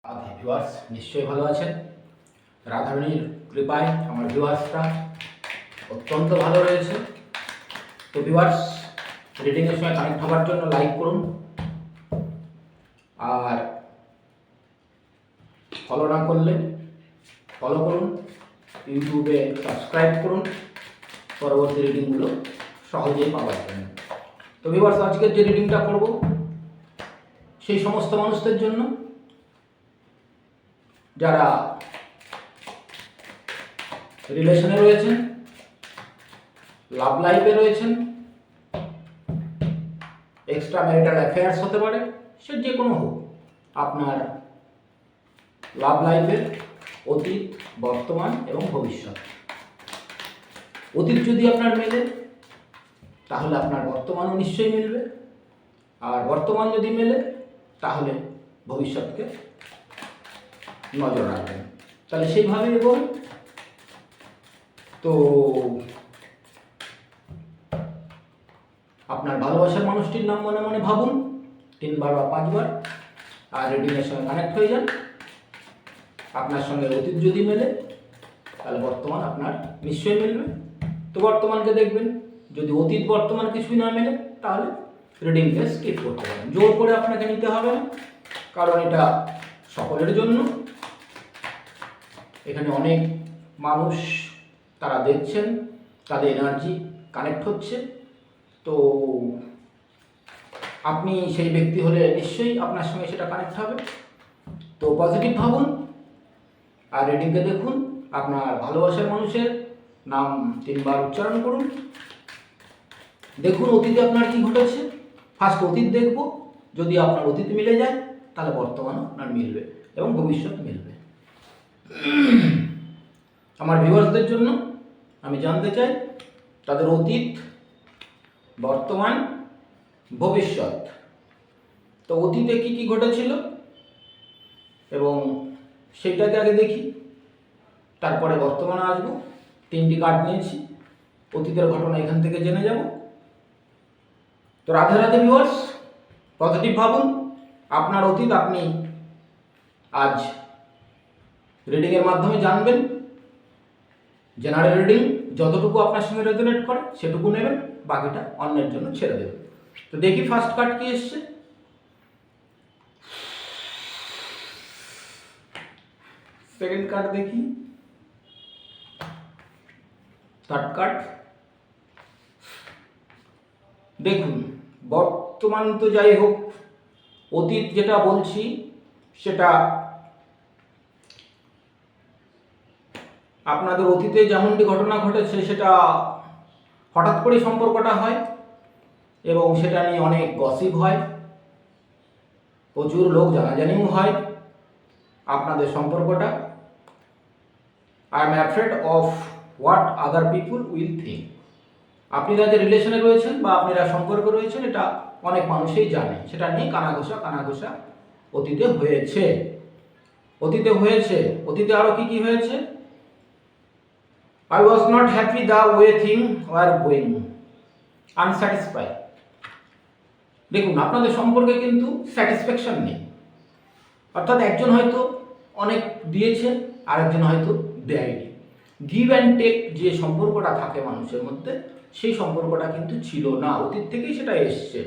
Viewers নিশ্চয়ই ভালো আছেন। রাধারানীর কৃপায় আমার ভিউয়ার্সটা অত্যন্ত ভালো রয়েছে। তো ভিউয়ার্স, রিডিংয়ের সময় কানেক্ট হওয়ার জন্য লাইক করুন, আর ফলো না করলে ফলো করুন, ইউটিউবে সাবস্ক্রাইব করুন পরবর্তী রিডিংগুলো সহজেই পাওয়ার জন্য। তো ভিউয়ার্স, আজকের যে রিডিংটা করব সেই সমস্ত মানুষদের জন্য যারা রিলেশনে রয়েছেন, লাভ লাইফে রয়েছেন, এক্সট্রা ম্যারিটাল অ্যাফেয়ার্স হতে পারে, সে যে কোনো হোক। আপনার লাভ লাইফের অতীত, বর্তমান এবং ভবিষ্যৎ। অতীত যদি আপনার মেলে তাহলে আপনার বর্তমানও নিশ্চয়ই মিলবে, আর বর্তমান যদি মেলে তাহলে ভবিষ্যৎকে নজর রাখবেন। তাহলে সেইভাবে এবং তো আপনার ভালোবাসার মানুষটির নাম মনে মনে ভাবুন 3 বার বা 5 বার, আর রিডিংয়ের সঙ্গে কানেক্ট হয়ে যান। আপনার সঙ্গে অতীত যদি মেলে তাহলে বর্তমান আপনার নিশ্চয়ই মিলবে। তো বর্তমানকে দেখবেন, যদি অতীত বর্তমান কিছুই না মেলে তাহলে রিডিংকে স্কিপ করতে পারেন। জোর করে আপনাকে নিতে হবে না, কারণ এটা সকলের জন্য। এখানে অনেক মানুষ তারা দেখছেন, তাদের এনার্জি কানেক্ট হচ্ছে। তো আপনি সেই ব্যক্তি হলে নিশ্চয়ই আপনার সঙ্গে সেটা কানেক্ট হবে। তো পজিটিভ ভাবুন আর রিডিংকে দেখুন। আপনার ভালোবাসার মানুষের নাম 3 বার উচ্চারণ করুন। দেখুন অতীতে আপনার কি ঘটেছে। ফার্স্ট অতীত দেখব, যদি আপনার অতীত মিলে যায় তাহলে বর্তমানও আপনার মিলবে এবং ভবিষ্যৎ মিলবে। আমার ভিউয়ার্সদের জন্য আমি জানতে চাই তাদের অতীত, বর্তমান, ভবিষ্যৎ। তো অতীতে কি কি ঘটেছিল এবং সেইটাকে আগে দেখি, তারপরে বর্তমানে আসবো। 3টি কার্ড নিয়েছি, অতীতের ঘটনা এখান থেকে জেনে যাব। তো রাধে রাধে ভিউয়ার্স, পজিটিভ ভাবুন। আপনার অতীত আপনি আজ রিডিংয়ের মাধ্যমে জানবেন। জেনারেল রিডিং যতটুকু আপনার সঙ্গে রেজোনেট করে সেটুকু নেবেন, বাকিটা অন্যের জন্য ছেড়ে দেবেন। তো দেখি ফার্স্ট কার্ড কি এসছে। সেকেন্ড কার্ড দেখি, থার্ড কার্ড। দেখুন বর্তমান তো যাই হোক, অতীত যেটা বলছি সেটা আপনাদের অতীতে যেমনটি ঘটনা ঘটেছে সেটা হঠাৎ করে সম্পর্কটা হয় এবং সেটা নিয়ে অনেক গসিপ হয়, প্রচুর লোক জানাজানিও হয় আপনাদের সম্পর্কটা। I am afraid of what other people will think. আপনারা যে রিলেশনে রয়েছেন বা আপনারা সম্পর্কে রয়েছেন এটা অনেক মানুষই জানে, সেটা নিয়ে কানাঘোষা অতীতে হয়েছে। অতীতে আরও কি কি হয়েছে। I was not happy the way things were going, unsatisfied। দেখুন আপনাদের সম্পর্কে কিন্তু স্যাটিসফ্যাকশন নেই, অর্থাৎ একজন হয়তো অনেক দিয়েছে আর একজন হয়তো দেয়নি। গিভ অ্যান্ড টেক যে সম্পর্কটা থাকে মানুষের মধ্যে, সেই সম্পর্কটা কিন্তু ছিল না, অতীত থেকেই সেটা এসছে।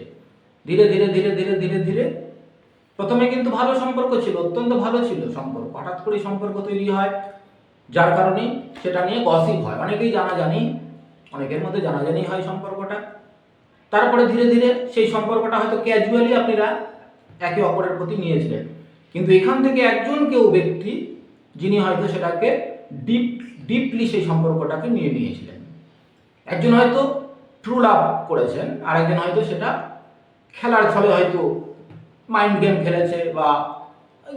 ধীরে ধীরে ধীরে ধীরে ধীরে ধীরে প্রথমে কিন্তু ভালো সম্পর্ক ছিল, অত্যন্ত ভালো ছিল সম্পর্ক, হঠাৎ করে সম্পর্ক তৈরি হয় যার কারণে সেটা নিয়ে গসিপ হয়, অনেকেই অনেকের মধ্যে জানাজানি হয় সম্পর্কটা। তারপরে ধীরে ধীরে সেই সম্পর্কটা হয়তো ক্যাজুয়ালি আপনারা একে অপরের প্রতি নিয়েছিলেন, কিন্তু এখান থেকে কেউ ব্যক্তি যিনি হয়তো সেটাকে ডিপলি সেই সম্পর্কটাকে নিয়েছিলেন। একজন হয়তো ট্রু লাভ করেছেন, আর একজন হয়তো সেটা খেলার ছলে হয়তো মাইন্ড গেম খেলেছে, বা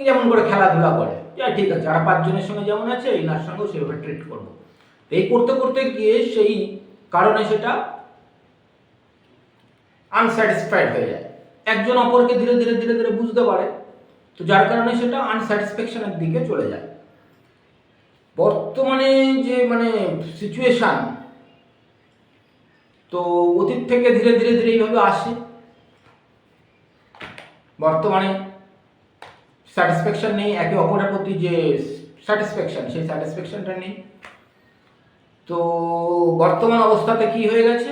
যেমন করে খেলাধুলা করে, ঠিক আছে আর 5 জনের সঙ্গে যেমন আছে এনার সঙ্গেও সেভাবে ট্রিট করবো। এই করতে করতে গিয়ে সেই কারণে সেটা আনস্যাটিসফাইড হয়ে যায়, একজন অপরকে ধীরে ধীরে ধীরে ধীরে বুঝতে পারে, তো যার কারণে সেটা আনস্যাটিসফ্যাকশনের দিকে চলে যায়। বর্তমানে যে সিচুয়েশান, তো অতীত থেকে ধীরে ধীরে ধীরে এইভাবে আসে। বর্তমানে স্যাটিসফ্যাকশন নেই, একে অপরের প্রতি যে স্যাটিসফ্যাকশন সেই স্যাটিসফ্যাকশনটা নেই। তো বর্তমান অবস্থাতে কি হয়ে গেছে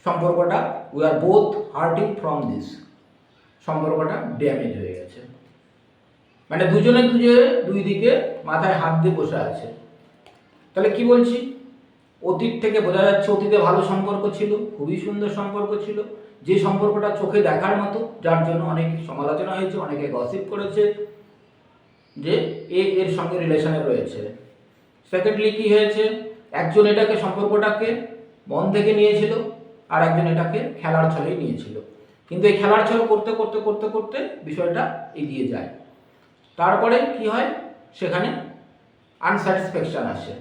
সম্পর্কটা, we are both hurting from this, সম্পর্কটা ড্যামেজ হয়ে গেছে। মানে দুজনে দুই দিকে মাথায় হাত দিয়ে বসে আছে। তাহলে কি বলছি, অতীত থেকে বোঝা যাচ্ছে অতীতে ভালো সম্পর্ক ছিল, খুবই সুন্দর সম্পর্ক ছিল, যে সম্পর্কটা চোখে দেখার মতো, যার জন্য অনেক সমালোচনা হয়েছে, অনেকে গসিপ করেছে যে এর সঙ্গে রিলেশনে রয়েছে। সেকেন্ডলি কি হয়েছে, একজন এটাকে সম্পর্কটাকে মন থেকে নিয়েছিল, আর একজন এটাকে খেলার ছলেই নিয়েছিল। কিন্তু এই খেলার ছল করতে করতে করতে করতে বিষয়টা এগিয়ে যায়। তারপরে কি হয়, সেখানে আনস্যাটিসফ্যাকশন আসে।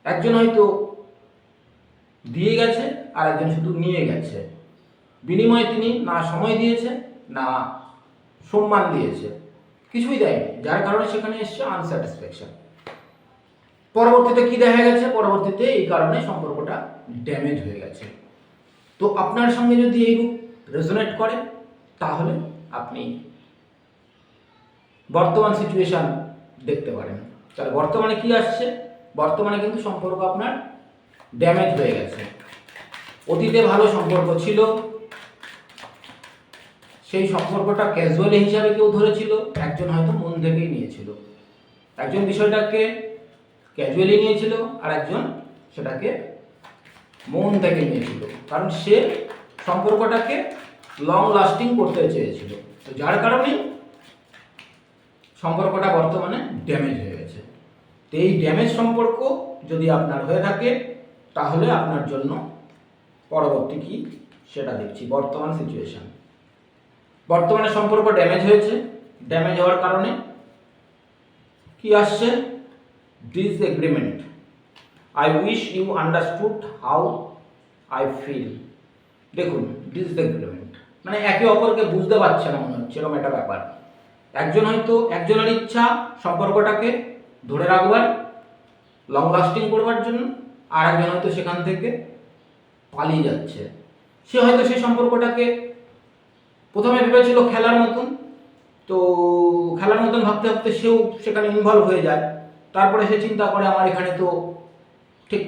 একজন হয়তো দিয়ে গেছে আর একজন শুধু নিয়ে গেছে, বিনিময়ে তিনি না সময় দিয়েছে না সম্মান দিয়েছে, কিছুই দেয়নি, যার কারণে সেখানে এসছে আনস্যাটিসফ্যাকশন। পরবর্তীতে কি দেখা গেছে, পরবর্তীতে এই কারণে সম্পর্কটা ড্যামেজ হয়ে গেছে। তো আপনার সঙ্গে যদি এইরূপ রেজোনেট করে তাহলে আপনি বর্তমান সিচুয়েশন দেখতে পারেন। তাহলে বর্তমানে কি আসছে, বর্তমানে কিন্তু সম্পর্ক আপনার ড্যামেজ হয়ে গেছে। অতীতে ভালো সম্পর্ক ছিল, সেই সম্পর্কটা ক্যাজুয়ালি হিসাবে কেউ ধরেছিল, একজন হয়তো মন থেকেই নিয়েছিল। একজন বিষয়টাকে ক্যাজুয়ালি নিয়েছিল আর একজন সেটাকে মন থেকে নিয়েছিল, কারণ সে সম্পর্কটাকে লং লাস্টিং করতে চেয়েছিল। তো যার কারণে সম্পর্কটা বর্তমানে ড্যামেজ হয়ে গেছে। তো এই ড্যামেজ সম্পর্ক যদি আপনার হয়ে থাকে তাহলে আপনার জন্য পরবর্তী কি সেটা দেখছি। বর্তমান সিচুয়েশন, বর্তমানে সম্পর্ক ড্যামেজ হয়েছে, ড্যামেজ হওয়ার কারণে কি আসছে, disagreement. I wish you understood how I feel. দেখুন, ডিসএগ্রিমেন্ট মানে একে অপরকে বুঝতে পারছে না মনে হচ্ছে, এরকম একটা ব্যাপার। একজন হয়তো একজনের ইচ্ছা সম্পর্কটাকে ধরে রাখবার, লং লাস্টিং করবার জন্য, আর একজন হয়তো সেখান থেকে পালিয়ে যাচ্ছে। সে হয়তো সেই সম্পর্কটাকে প্রথমে ভেবেছিল খেলার মতন, তো খেলার মতন ভাবতে ভাবতে সেও সেখানে ইনভলভ হয়ে যায়। তারপরে সে চিন্তা করে আমার এখানে তো ঠিক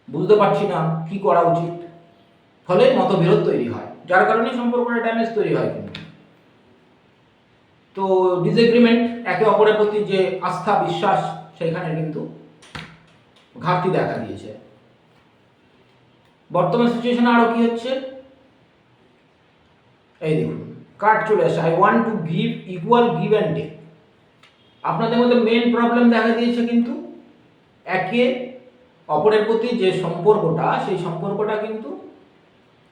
বুঝতে পারছি না কি করা উচিত, ফলে মতবিরোধ তৈরি হয়, যার কারণে সম্পর্কটা ড্যামেজ তৈরি হয়। কিন্তু তো ডিসএগ্রিমেন্ট, একে অপরের প্রতি যে আস্থা বিশ্বাস সেখানে কিন্তু ঘাটতি দেখা দিয়েছে। বর্তমান সিচুয়েশনে আরো কি হচ্ছে, এই দেখুন কার্ড চলে আসে, I want to give equal give and take. আপনাদের মধ্যে মেন প্রবলেম দেখা দিয়েছে কিন্তু একে অপরের প্রতি যে সম্পর্কটা, সেই সম্পর্কটা কিন্তু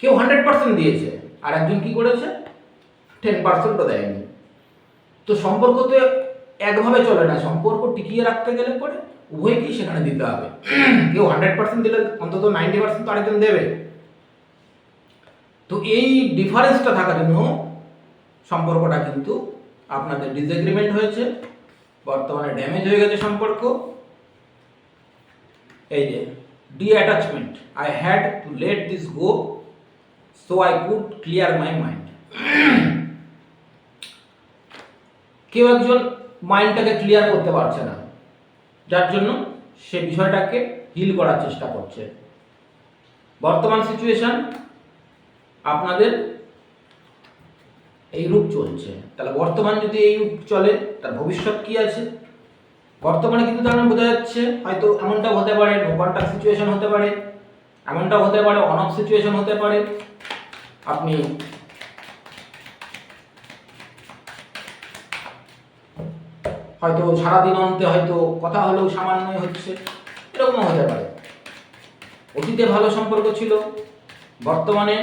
কেউ 100% দিয়েছে আর একজন কি করেছে 10%ও দেয়নি। তো সম্পর্ক তো একভাবে চলে না, সম্পর্ক টিকিয়ে রাখতে গেলে পরে উভয়কেই সেখানে দিতে হবে। কেউ 100% দিলে অন্তত 90% তো আরেকজন দেবে। তো এই ডিফারেন্সটা থাকার জন্য সম্পর্কটা কিন্তু আপনাদের ডিসএগ্রিমেন্ট হয়েছে, বর্তমানে ড্যামেজ হয়ে গেছে সম্পর্ক। এই যে detachment, I had to let this go so I could clear my mind. কেউ একজন মাইন্ডটাকে ক্লিয়ার করতে পারছে না, যার জন্য সে বিষয়টাকে হিল করার চেষ্টা করছে। বর্তমান সিচুয়েশন আপনাদের এই রূপ চলছে। তাহলে বর্তমান যদি এই রূপ চলে তার ভবিষ্যৎ কি আছে? বর্তমানে কিন্তু তার মানে বোঝা যাচ্ছে হয়তো এমনটাও হতে পারে নো কন্টাক্ট সিচুয়েশন হতে পারে, এমনটাও হতে পারে অন অফ সিচুয়েশন হতে পারে। আপনি হয়তো সারাদিন অন্তে হয়তো কথা হলেও সামান্যই হচ্ছে, এরকমও হতে পারে। অতীতে ভালো সম্পর্ক ছিল, বর্তমানে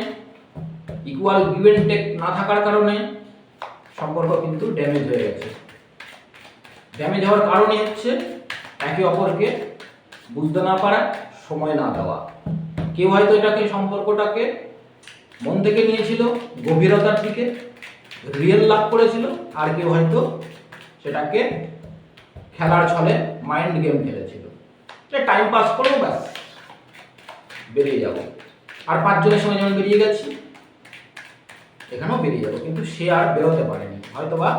ইকুয়াল গিভ অ্যান্ড টেক না থাকার কারণে সম্পর্ক কিন্তু ড্যামেজ হয়ে গেছে। ড্যামেজ হওয়ার কারণই হচ্ছে একে অপরকে বুঝতে না পারা, সময় না দেওয়া। কেউ হয়তো এটাকে সম্পর্কটাকে মন থেকে নিয়েছিল, গভীরতার দিকে রিয়েল লাভ করেছিল, আর কেউ হয়তো সেটাকে খেলার ছলে মাইন্ড গেম খেলেছিল, টাইম পাস করবো ব্যাস বেরিয়ে যাব। আর 5 জনের সঙ্গে যেমন বেরিয়ে গেছি এখানেও বেরিয়ে যাবো, কিন্তু সে আর বেরোতে পারেনি। হয়তোবা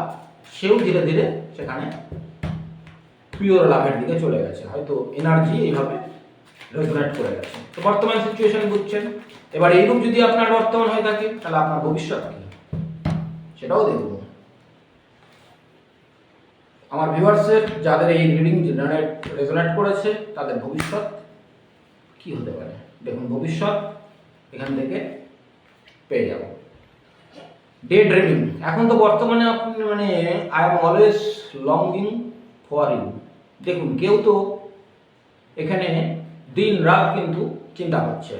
সেও ধীরে ধীরে সেখানে পিওর লাভের দিকে চলে গেছে, হয়তো এনার্জি এইভাবে রেজোনেট করে গেছে। তো বর্তমান সিচুয়েশন বুঝছেন। এবার এইরূপ যদি আপনার বর্তমান হয়ে থাকে তাহলে আপনার ভবিষ্যৎ কি সেটাও দেখব। আমার ভিউয়ার্সের যাদের এই রিডিং রেজোনেট করেছে তাদের ভবিষ্যৎ কি হতে পারে দেখুন। ভবিষ্যৎ এখান থেকে পেয়ে যাব। ডে ড্রিমিং, এখন তো বর্তমানে আপনি মানে I am always longing for you. দেখুন কেউ তো এখানে দিন রাত কিন্তু চিন্তা করছে,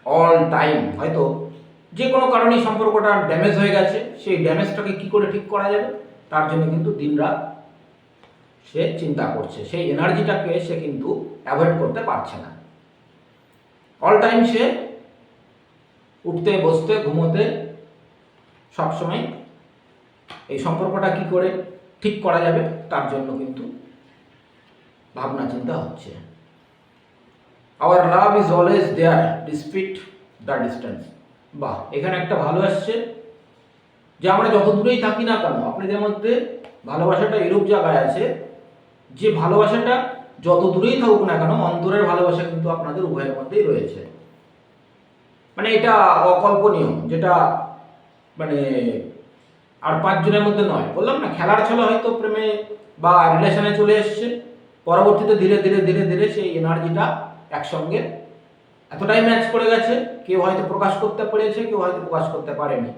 অল টাইম। হয়তো যে কোনো কারণে সম্পর্কটা ড্যামেজ হয়ে গেছে, সেই ড্যামেজটাকে কি করে ঠিক করা যাবে তার জন্য কিন্তু দিন রাত সে চিন্তা করছে। সেই এনার্জিটাকে সে কিন্তু অ্যাভয়েড করতে পারছে না। অল টাইম সে উঠতে বসতে ঘুমোতে সবসময় এই সম্পর্কটা কি করে ঠিক করা যাবে তার জন্য কিন্তু ভাবনা চিন্তা হচ্ছে। Our love is always there despite the distance. বাহ, এখানে একটা ভালো আসছে যে আমরা যত দূরেই থাকি না কেন আপনাদের মধ্যে ভালোবাসাটা এরূপ জায়গায় আছে যে ভালোবাসাটা যত দূরেই থাকুক না কেন অন্তরের ভালোবাসা কিন্তু আপনাদের উভয়ের মধ্যেই রয়েছে। মানে এটা অকল্পনীয়, যেটা মানে আর 5 জনের মধ্যে নয়। বললাম না খেলার ছলে হয়তো প্রেমে বা রিলেশনে চলে এসছে, পরবর্তীতে ধীরে ধীরে ধীরে ধীরে সেই এনার্জিটা একসঙ্গে এতটাই ম্যাচ করে গেছে, কেউ হয়তো প্রকাশ করতে পেরেছে, কেউ হয়তো প্রকাশ করতে পারেনি।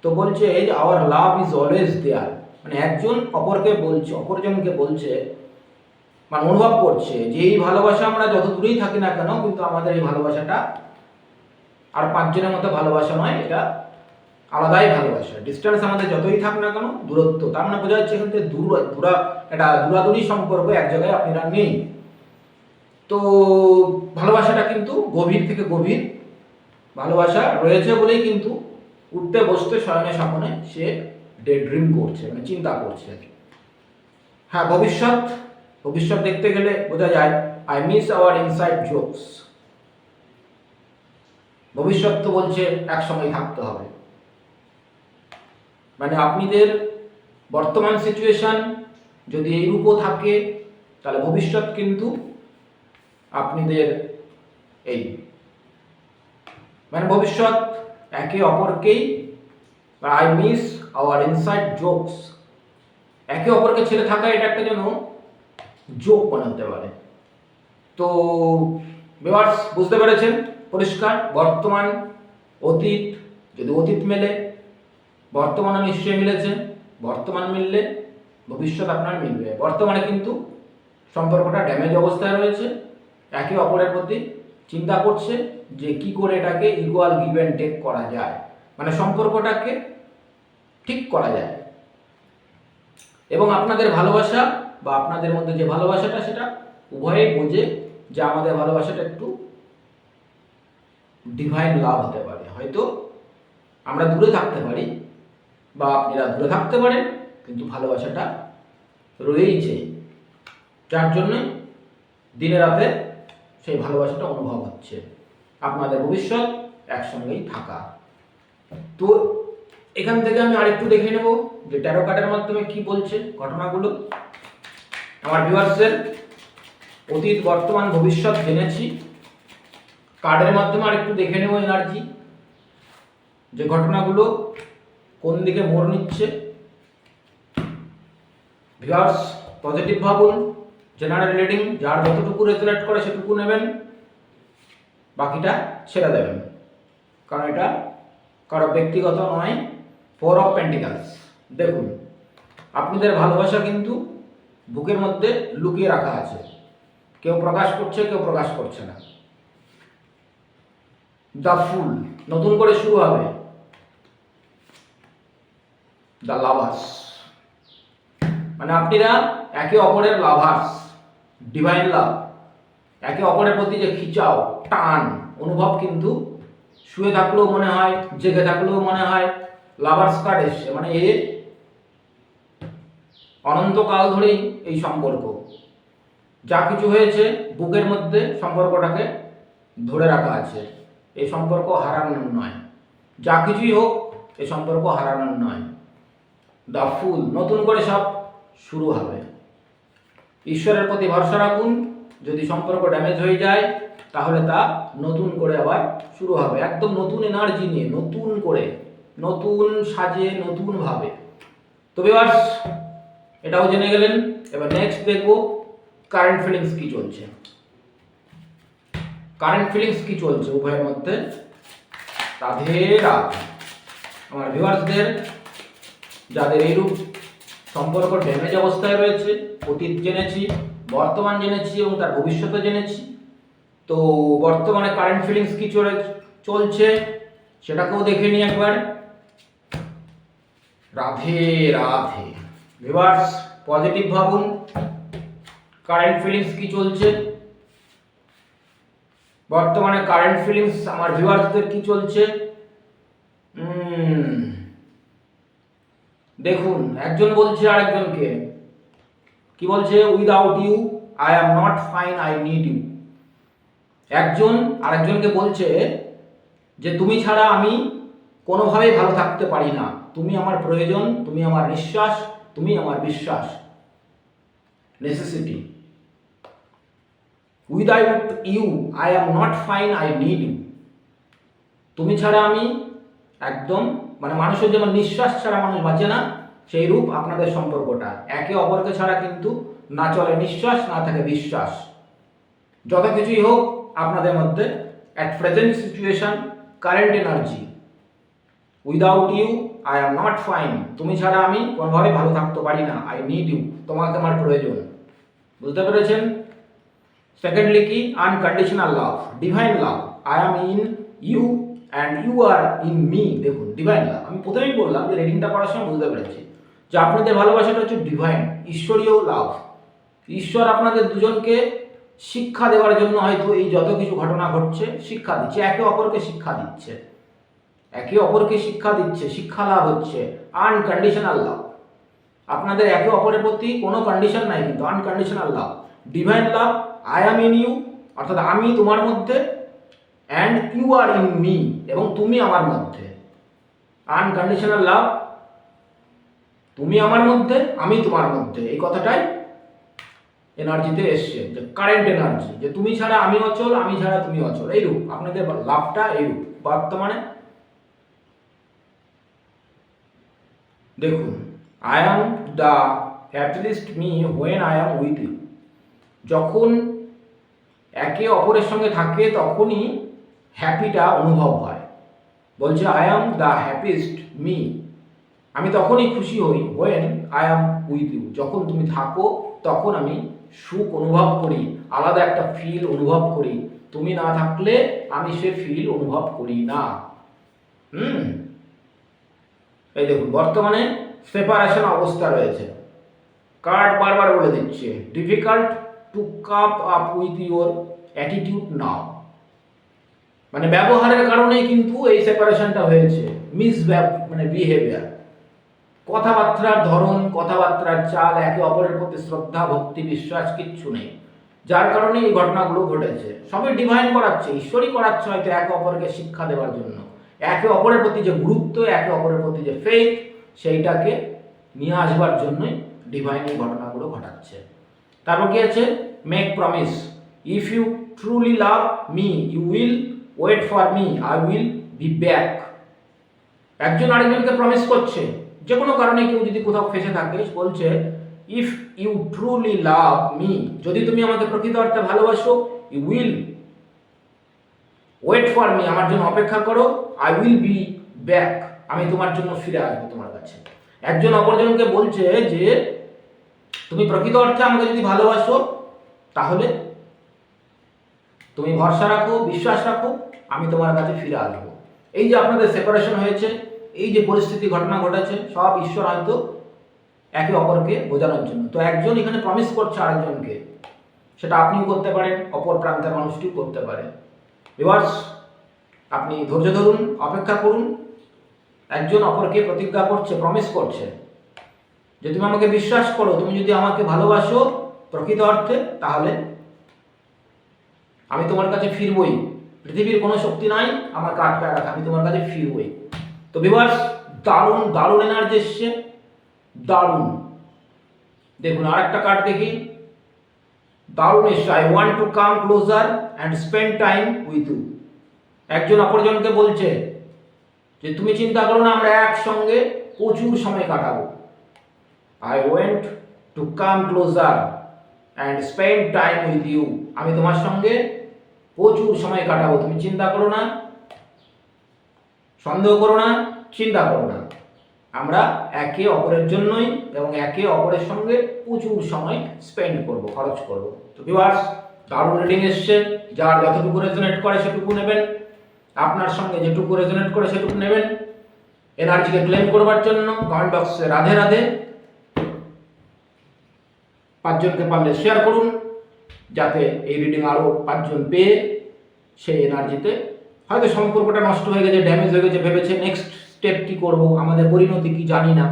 তো বলছে এই যে our love is always there, মানে একজন অপরকে বলছে, অপরজনকে বলছে, মানে অনুভব করছে যে এই ভালোবাসা আমরা যত দূরেই থাকি না কেন কিন্তু আমাদের এই ভালোবাসাটা আর 5 জনের মতো ভালোবাসা নয়, এটা আলাদাই ভালোবাসা। ডিস্টেন্স আমাদের যতই থাক না কেন, দূরত্ব, তার মানে বোঝা যাচ্ছে এখান থেকে এটা দূরাদূরি সম্পর্ক, এক জায়গায় আপনারা নেই। তো ভালোবাসাটা কিন্তু গভীর থেকে গভীর ভালোবাসা রয়েছে বলেই কিন্তু উঠতে বসতে শয়নে স্বপ্নে সে ডে ড্রিম করছে, মানে চিন্তা করছে। হ্যাঁ, ভবিষ্যৎ দেখতে গেলে বোঝা যায় I miss our inside jokes. ভবিষ্যৎ তো বলছে একসময় থাকতে হবে, মানে আপনাদের বর্তমান সিচুয়েশন যদি এইরূপও থাকে তাহলে ভবিষ্যৎ কিন্তু আপনাদের এই মানে ভবিষ্যৎ একে অপরকেই I miss our inside jokes, একে অপরকে ছেড়ে থাকা এটা একটা যেন জোক বানাতে পারে। তো ভিউয়ার্স বুঝতে পেরেছেন পরিষ্কার, বর্তমান অতীত, যদি অতীত মেলে বর্তমানে নিশ্চয়ই মিলেছে, বর্তমান মিললে ভবিষ্যৎ আপনার মিলবে। বর্তমানে কিন্তু সম্পর্কটা ড্যামেজ অবস্থায় রয়েছে, একে অপরের প্রতি চিন্তা করছে যে কি করে এটাকে ইকুয়াল গিভ অ্যান্ড টেক করা যায়, মানে সম্পর্কটাকে ঠিক করা যায়। এবং আপনাদের ভালোবাসা বা আপনাদের মধ্যে যে ভালোবাসাটা সেটা উভয়েই বোঝে যে আমাদের ভালোবাসাটা একটু ডিভাইন লাভ হতে পারে। হয়তো আমরা দূরে থাকতে পারি বা আপনারা দূরে থাকতে পারেন, কিন্তু ভালোবাসাটা রয়েইছে, যার জন্য দিনে রাতে সেই ভালোবাসাটা অনুভব হচ্ছে। আপনাদের ভবিষ্যৎ একসঙ্গেই থাকা। তো এখান থেকে আমি আরেকটু দেখে নেব যে ট্যারো কার্ডের মাধ্যমে কি বলছে ঘটনাগুলো। আমার ভিউয়ার্সের অতীত বর্তমান ভবিষ্যৎ জেনেছি, কার্ডের মাধ্যমে আরেকটু দেখে নেব এনার্জি, যে ঘটনাগুলো কোন দিকে মোড় নিচ্ছে। ভিউয়ার্স পজিটিভ ভাবুন, জেনারেল রিডিং যার যতটুকু রেজোনেট করে সেটুকু নেবেন, বাকিটা ছেড়ে দেবেন, কারণ এটা কারো ব্যক্তিগত নয়। 4 অফ পেন্টিকালস, দেখুন আপনাদের ভালোবাসা কিন্তু বুকের মধ্যে লুকিয়ে রাখা আছে, কেউ প্রকাশ করছে কেউ প্রকাশ করছে না। দ্য ফুল, নতুন করে শুরু হবে। দ্য লাভার্স, মানে আপনারা একে অপরের লাভার্স, ডিভাইন লাভ, একে অপরের প্রতি যে খিচাও টান অনুভব কিন্তু শুয়ে থাকলেও মনে হয়, জেগে থাকলেও মনে হয়। লাভার্স কার্ড এসছে, মানে এ অনন্তকাল ধরেই এই সম্পর্ক, যা কিছু হয়েছে বুকের মধ্যে সম্পর্কটাকে ধরে রাখা আছে। এই সম্পর্ক হারানোর নয়, যা কিছুই হোক এই সম্পর্ক হারানোর নয়। দ্য ফুল, নতুন করে সব শুরু হবে। ঈশ্বরের প্রতি ভরসা রাখুন, যদি সম্পর্ক ড্যামেজ হয়ে যায় তাহলে তা নতুন করে আবার শুরু হবে, একদম নতুন এনার্জি নিয়ে, নতুন করে, নতুন সাজে, নতুনভাবে। তো ভিউয়ার্স, এটাও জেনে গেলেন। এবার নেক্সট দেখবো কারেন্ট ফিলিংস কি চলছে। কারেন্ট ফিলিংস কি চলছে উভয়ের মধ্যে। রাধে রাধে। আমার ভিউয়ার্সদের যাদের এইরূপ সম্পর্ক ড্যামেজ অবস্থায় রয়েছে, অতীত জেনেছি, বর্তমান জেনেছি এবং তার ভবিষ্যতে জেনেছি, তো বর্তমানে কারেন্ট ফিলিংস কি চলছে সেটাকেও দেখে নিই একবার। রাধে রাধে। ভিউয়ার্স, পজিটিভ ভাবুন। কারেন্ট ফিলিংস কি চলছে বর্তমানে, কারেন্ট ফিলিংস আমার ভিউয়ার্সদের কি চলছে দেখুন। একজন বলছে আরেকজনকে, কি বলছে? Without you I am not fine, I need you. একজন আরেকজনকে বলছে যে তুমি ছাড়া আমি কোনোভাবেই ভালো থাকতে পারি না, তুমি আমার প্রয়োজন, তুমি আমার নিঃশ্বাস, তুমি আমার বিশ্বাস, necessity. Without you I am not fine, I need you. তুমি ছাড়া আমি একদম, মানে মানুষের যেমন নিঃশ্বাস ছাড়া মানুষ বাঁচে না, সেই রূপ আপনাদের সম্পর্কটা। একে অপরকে ছাড়া কিন্তু না চলে নিঃশ্বাস, না থাকে বিশ্বাস। যত কিছুই হোক আপনাদের মধ্যে at present situation, current energy, without you I am not fine, তুমি ছাড়া আমি কোনোভাবেই ভালো থাকতে পারি না, আই নিড ইউ, তোমাকে আমার প্রয়োজন। বুঝতে পেরেছেন? সেকেন্ডলি কি? Unconditional love, divine love. I am in you and you are in me. দেখুন, ডিভাইন লাভ, আমি প্রথমেই বললাম যে রিডিংটা পড়ার সময় বুঝতে পেরেছি যে আপনাদের ভালোবাসাটা হচ্ছে ডিভাইন, ঈশ্বরীয় লাভ। ঈশ্বর আপনাদের দুজনকে শিক্ষা দেওয়ার জন্য হয়তো এই যত কিছু ঘটনা ঘটছে শিক্ষা দিচ্ছে, একে অপরকে শিক্ষা দিচ্ছে, একে অপরকে শিক্ষা দিচ্ছে, শিক্ষা লাভ হচ্ছে। আনকন্ডিশনাল লাভ, আপনাদের একে অপরের প্রতি কোনো কন্ডিশন নাই, কিন্তু unconditional love, divine love. I am in you, অর্থাৎ আমি তোমার মধ্যে, and you are in me, এবং তুমি আমার মধ্যে। আনকন্ডিশনাল লাভ, তুমি আমার মধ্যে, আমি তোমার মধ্যে, এই কথাটাই এনার্জিতে এসছে, যে কারেন্ট এনার্জি, যে তুমি ছাড়া আমি অচল, আমি ছাড়া তুমি অচল, এইরূপ আপনাদের লাভটা এইরূপ বর্তমানে। দেখুন, I am the happiest me when I am with you. যখন একে অপরের সঙ্গে থাকে তখনই হ্যাপিটা অনুভব হয়। বলছে I am the happiest me, আমি তখনই খুশি হই, when I am with you, যখন তুমি থাকো তখন আমি সুখ অনুভব করি, আলাদা একটা ফিল অনুভব করি। তুমি না থাকলে আমি সে ফিল অনুভব করি না। এই দেখুন, বর্তমানে সেপারেশন অবস্থা রয়েছে। কার্ড বারবার বলে দিচ্ছে, difficult to cope up with your attitude now. মানে ব্যবহারের কারণেই কিন্তু এই সেপারেশনটা হয়েছে। মানে বিহেভিয়ার, কথাবার্তার ধরন, কথাবার্তার চাল, একে অপরের প্রতি শ্রদ্ধা, ভক্তি, বিশ্বাস কিচ্ছু নেই, যার কারণে এই ঘটনাগুলো ঘটেছে। সবই ডিভাইন করাচ্ছে, ঈশ্বরই করাচ্ছে, হয়তো একে অপরকে শিক্ষা দেওয়ার জন্য, একে অপরের প্রতি যে গুরুত্ব, একে অপরের প্রতি যে ফেথ, সেইটাকে নিয়ে আসবার জন্যই ডিভাইন এই ঘটনাগুলো ঘটাচ্ছে। তারপর কি আছে? Make promise, if you truly love me you will wait for me, I will be back. একজন আরেকজনকে প্রমিস করছে, যে কোনো কারণে কেউ যদি কোথাও ফেসে থাকে, বলছে if you truly love me, যদি তুমি আমাকে প্রকৃত অর্থে ভালোবাসো, you will wait for me, আমার জন্য অপেক্ষা করো, আই উইল বি ব্যাক, আমি তোমার জন্য ফিরে আসবো তোমার কাছে। একজন অপরজনকে বলছে যে তুমি প্রকৃত অর্থে আমাকে যদি ভালোবাসো তাহলে তুমি ভরসা রাখো, বিশ্বাস রাখো, আমি তোমার কাছে ফিরে আসবো। এই যে আপনাদের সেপারেশন হয়েছে, এই যে পরিস্থিতি ঘটনা ঘটেছে, সব ঈশ্বর হয়তো একে অপরকে বোঝানোর জন্য। তো একজন এখানে প্রমিস করছে আরেকজনকে, সেটা আপনিও করতে পারেন, অপর প্রান্তের মানুষটিও করতে পারে। ভিউয়ার্স, আপনি ধৈর্য ধরুন, অপেক্ষা করুন। একজন অপরকে প্রতিজ্ঞা করছে, প্রমিস করছে যে তুমি আমাকে বিশ্বাস করো, তুমি যদি আমাকে ভালোবাসো প্রকৃত অর্থে, তাহলে আমি তোমার কাছে ফিরবই, পৃথিবীর কোনো শক্তি নাই আমাকে আটকায় রাখা, আমি তোমার কাছে ফিরবই। তো ভিউয়ার্স, দারুণ দারুণ এনার্জি এসছে, দারুণ। দেখুন আর একটা কার্ড দেখি, দারুণ এসছে, I want to come closer and spend time with you. একজন অপরজনকে বলছে যে তুমি চিন্তা করো না, আমরা একসঙ্গে প্রচুর সময় কাটাবো। I want to come closer and spend time with you, আমি তোমার সঙ্গে প্রচুর সময় কাটাবো, তুমি চিন্তা করো না, সন্দেহ করো না, চিন্তা করো না, আমরা একে অপরের জন্যই এবং একে অপরের সঙ্গে প্রচুর সময় স্পেন্ড করব, খরচ করব। তো ভিউয়ার্স, দারুণ রিডিং এসছে, যার যতটুকু রেজোনেট করে সেটুকু নেবেন, আপনার সঙ্গে যেটুকু রেজোনেট করে সেটুকু নেবেন। এনার্জিকে ক্লেম করবার জন্য কমেন্ট বক্সে রাধে রাধে 5 জনকে পারলে শেয়ার করুন, যাতে এই রিডিং আরও 5 জন পেয়ে সেই এনার্জিতে, হয়তো সম্পর্কটা নষ্ট হয়ে গেছে, ড্যামেজ হয়ে গেছে, ভেবেছে নেক্সট স্টেপ কী করব, আমাদের পরিণতি কি জানি না,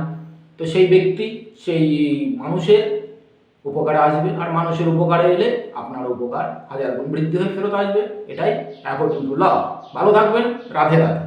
তো সেই ব্যক্তি সেই মানুষের উপকারে আসবে, আর মানুষের উপকারে এলে আপনার উপকার 1000 গুণ বৃদ্ধি হয়ে ফেরত আসবে। এটাই অ্যাকর্ডিং টু ল। ভালো থাকবেন, রাধে রাধে।